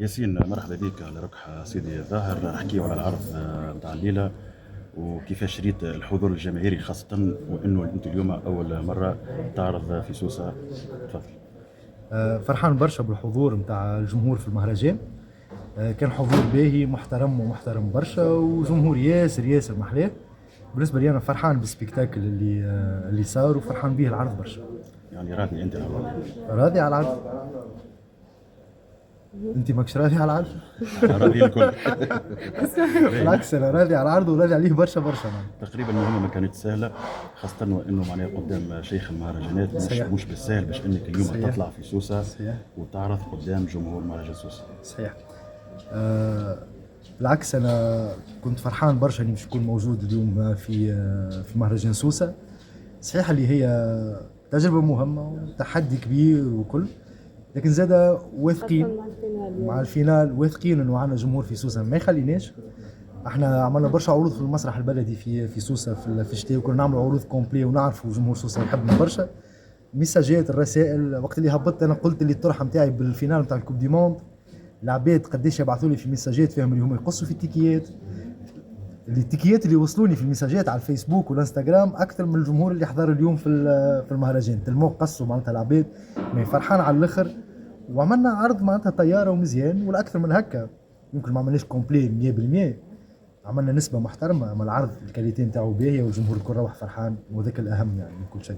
ياسين، مرحبا بك على ركحة سيدي الظاهر. احكيو على العرض نتاع الليلة وكيفاش ريت الحضور الجماهيري، خاصة وانه انت اليوم اول مرة تعرض في سوسة. تفضل. فرحان برشا بالحضور متاع الجمهور في المهرجان. كان حضور باهي محترم ومحترم برشا، وجمهور ياسر ياسر محلاه. بالنسبة لي أنا فرحان بالسبيكتاكل اللي صار، وفرحان به العرض برشا. يعني راضي انت على العرض؟ راضي على العرض. أنت ماكش راضي على العرض؟ راضي الكل. بالعكس أنا راضي على العرض وراضي عليه برشا برشا. تقريبا المهمة ما كانت سهلة، خاصة وانه معناها قدام شيخ المهرجانات. مش بالسهل باش انك اليوم صحيح. تطلع في سوسة صحيح. وتعرض قدام جمهور مهرجان سوسة. صحيح. بالعكس أنا كنت فرحان برشا إني باش نكون موجود اليوم في مهرجان سوسة. صحيح اللي هي تجربة مهمة وتحدي كبير وكل، لكن زادة واثقين مع الفينال، واثقين انه عندنا جمهور في سوسة ما يخليناش. احنا عملنا برشا عروض في المسرح البلدي في سوسة في الشتاء، وكنا نعملوا عروض كومبلي ونعرفوا جمهور سوسة يحبنا برشا. ميساجات الرسائل وقت اللي هبطت انا قلت اللي الطرحة نتاعي بالفينال نتاع الكوب دي موند، العباد قداش يبعثوا لي في ميساجات فيهم اللي هم يقصوا في التيكيات. التيكيات اللي وصلوني في المساجات على الفيسبوك والانستغرام اكثر من الجمهور اللي حضر اليوم في المهرجان. تلمو قصوا معناتها العباد ما فرحان على الاخر، وعملنا عرض معناتها طياره ومزيان. والاكثر من هكا يمكن ما عملناش كومبلي 100%، عملنا نسبه محترمه، اما العرض الكاليتي نتاعو باهيه والجمهور الكل روح فرحان، وذاك الاهم يعني من كل شيء.